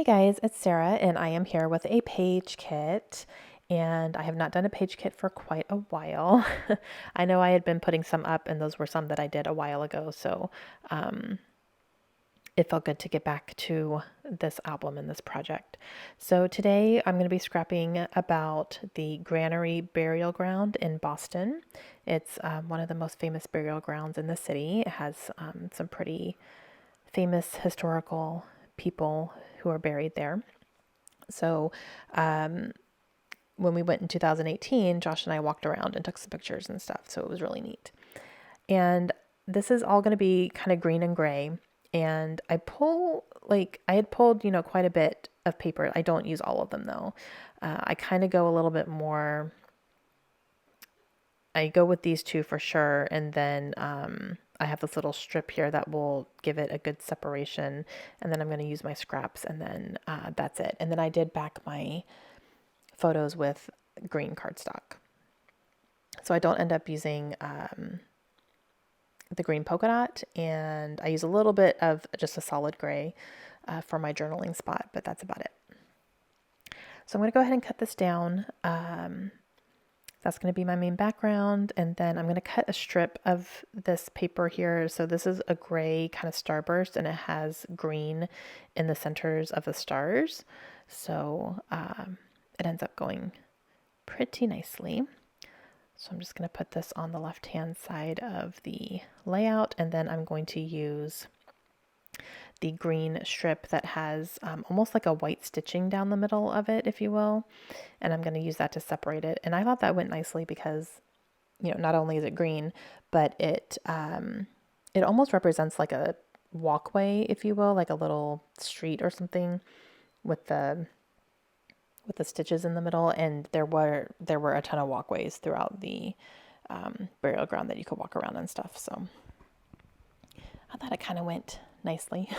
Guys, it's Sarah and I am here with a page kit, and I have not done a page kit for quite a while. I know I had been putting some up and those were some that I did a while ago, so um, it felt good to get back to this album and this project. So today I'm going to be scrapping about the Granary burial ground in Boston. It's one of the most famous burial grounds in the city. It has some pretty famous historical people who are buried there. So when we went in 2018, Josh and I walked around and took some pictures and stuff. So it was really neat. And this is all going to be kind of green and gray. And I had pulled, quite a bit of paper. I don't use all of them though. I kind of go a little bit more. I go with these two for sure. And then I have this little strip here that will give it a good separation. And then I'm going to use my scraps and then that's it. And then I did back my photos with green cardstock. So I don't end up using the green polka dot, and I use a little bit of just a solid gray for my journaling spot, but that's about it. So I'm going to go ahead and cut this down. That's going to be my main background, and then I'm going to cut a strip of this paper here. So this is a gray kind of starburst, and it has green in the centers of the stars. So it ends up going pretty nicely. So I'm just going to put this on the left-hand side of the layout, and then I'm going to use the green strip that has almost like a white stitching down the middle of it, if you will. And I'm going to use that to separate it. And I thought that went nicely because, not only is it green, but it almost represents like a walkway, if you will, like a little street or something with the stitches in the middle, and there were a ton of walkways throughout the burial ground that you could walk around and stuff. So I thought it kind of went nicely.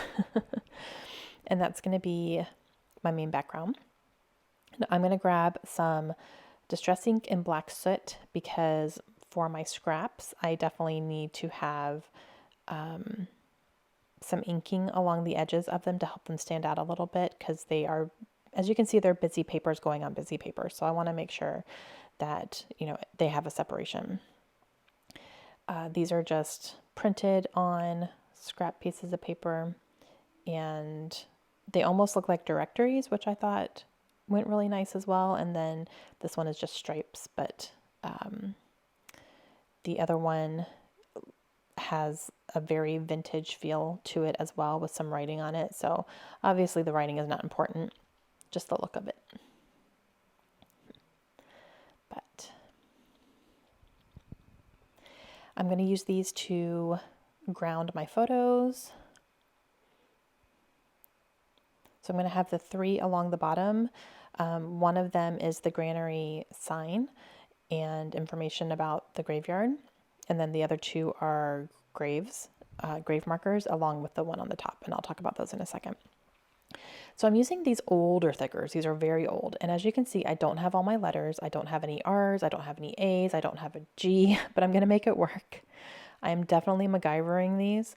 And that's going to be my main background. And I'm going to grab some distress ink and black soot because for my scraps, I definitely need to have some inking along the edges of them to help them stand out a little bit, because they are, as you can see, they're busy papers going on busy paper. So I want to make sure that, they have a separation. These are just printed on scrap pieces of paper, and they almost look like directories, which I thought went really nice as well. And then this one is just stripes, but the other one has a very vintage feel to it as well, with some writing on it. So obviously the writing is not important, just the look of it. But I'm going to use these to ground my photos. So I'm going to have the 3 along the bottom. One of them is the Granary sign and information about the graveyard. And then the other 2 are grave markers, along with the one on the top. And I'll talk about those in a second. So I'm using these older thickers. These are very old. And as you can see, I don't have all my letters. I don't have any R's. I don't have any A's. I don't have a G, but I'm going to make it work. I am definitely MacGyvering these.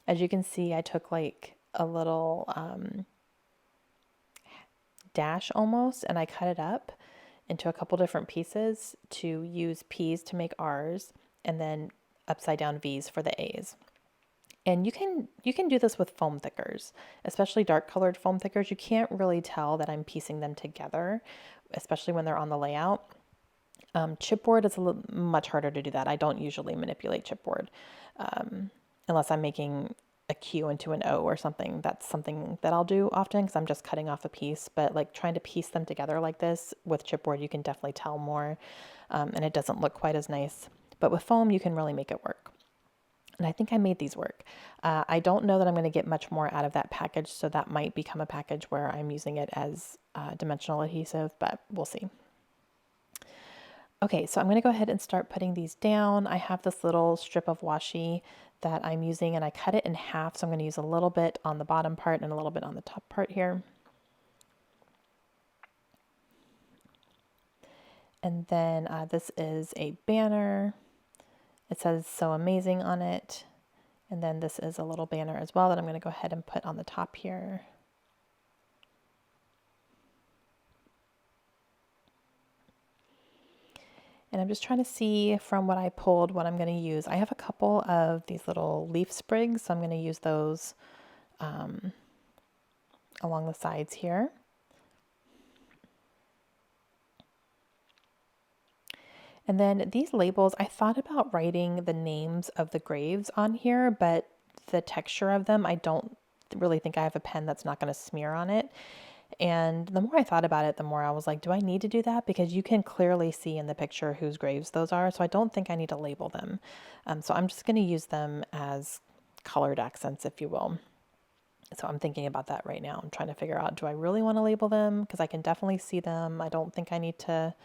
As you can see, I took like a little dash almost, and I cut it up into a couple different pieces to use P's to make R's, and then upside down V's for the A's. And you can do this with foam thickers, especially dark colored foam thickers. You can't really tell that I'm piecing them together, especially when they're on the layout. Chipboard is much harder to do that. I don't usually manipulate chipboard unless I'm making a Q into an O or something. That's something that I'll do often because I'm just cutting off a piece. But like trying to piece them together like this with chipboard, you can definitely tell more, and it doesn't look quite as nice. But with foam, you can really make it work. And I think I made these work. I don't know that I'm going to get much more out of that package, so that might become a package where I'm using it as dimensional adhesive, but we'll see. Okay, so I'm going to go ahead and start putting these down. I have this little strip of washi that I'm using, and I cut it in half, so I'm going to use a little bit on the bottom part and a little bit on the top part here. And then this is a banner. It says "So Amazing" on it. And then this is a little banner as well that I'm going to go ahead and put on the top here. And I'm just trying to see from what I pulled what I'm going to use. I have a couple of these little leaf sprigs, so I'm going to use those along the sides here. And then these labels, I thought about writing the names of the graves on here, but the texture of them, I don't really think I have a pen that's not going to smear on it. And the more I thought about it, the more I was like, do I need to do that? Because you can clearly see in the picture whose graves those are. So I don't think I need to label them. So I'm just going to use them as colored accents, if you will. So I'm thinking about that right now. I'm trying to figure out, do I really want to label them? Because I can definitely see them. I don't think I need to,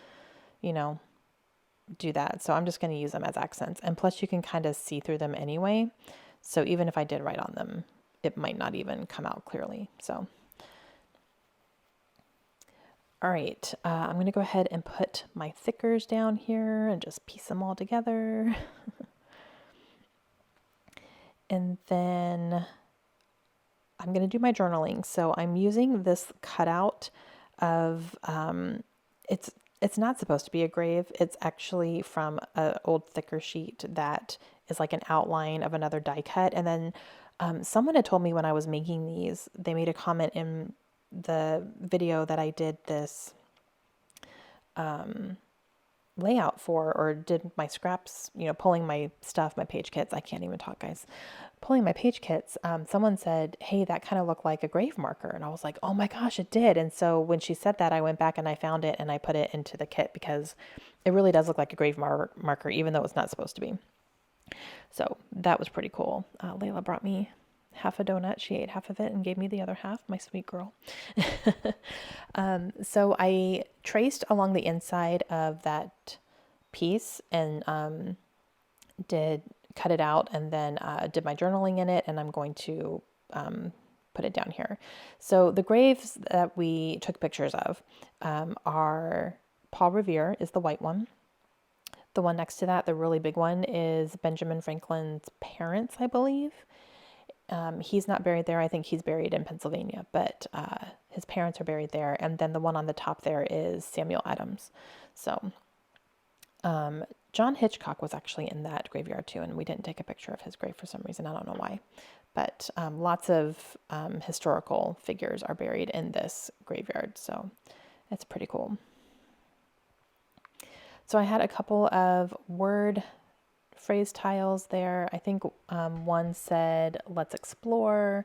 do that. So I'm just going to use them as accents. And plus you can kind of see through them anyway. So even if I did write on them, it might not even come out clearly. So, all right, I'm going to go ahead and put my thickers down here and just piece them all together. And then I'm going to do my journaling. So I'm using this cutout of, it's not supposed to be a grave. It's actually from an old thicker sheet that is like an outline of another die cut. And then someone had told me when I was making these, they made a comment in the video that I did this layout for, or did my scraps, pulling my stuff, my page kits. I can't even talk, guys. Pulling my page kits, someone said, hey, that kind of looked like a grave marker. And I was like, oh my gosh, it did. And so when she said that, I went back and I found it and I put it into the kit because it really does look like a grave marker, even though it's not supposed to be. So that was pretty cool. Layla brought me half a donut. She ate half of it and gave me the other half, my sweet girl. So I traced along the inside of that piece and did cut it out, and then did my journaling in it, and I'm going to put it down here. So the graves that we took pictures of are Paul Revere is the white one. The one next to that, the really big one, is Benjamin Franklin's parents, I believe. He's not buried there. I think he's buried in Pennsylvania, but his parents are buried there. And then the one on the top there is Samuel Adams. So John Hitchcock was actually in that graveyard too, and we didn't take a picture of his grave for some reason. I don't know why. But lots of historical figures are buried in this graveyard, so it's pretty cool. So I had a couple of word phrase tiles there. I think one said, let's explore.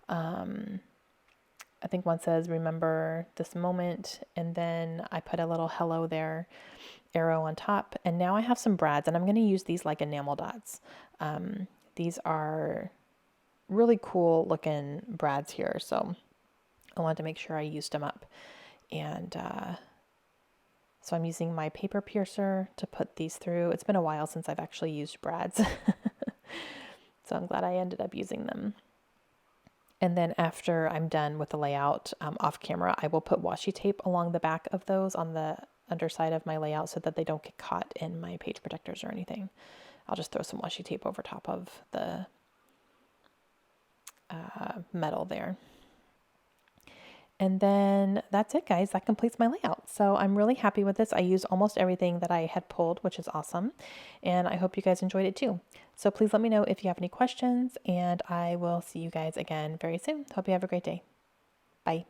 I think one says, remember this moment. And then I put a little hello there, arrow on top. And now I have some brads, and I'm going to use these like enamel dots. These are really cool looking brads here. So I wanted to make sure I used them up. And so I'm using my paper piercer to put these through. It's been a while since I've actually used brads. So I'm glad I ended up using them. And then after I'm done with the layout off camera, I will put washi tape along the back of those on the underside of my layout so that they don't get caught in my page protectors or anything. I'll just throw some washi tape over top of the metal there. And then that's it, guys. That completes my layout. So I'm really happy with this. I used almost everything that I had pulled, which is awesome. And I hope you guys enjoyed it too. So please let me know if you have any questions, and I will see you guys again very soon. Hope you have a great day. Bye.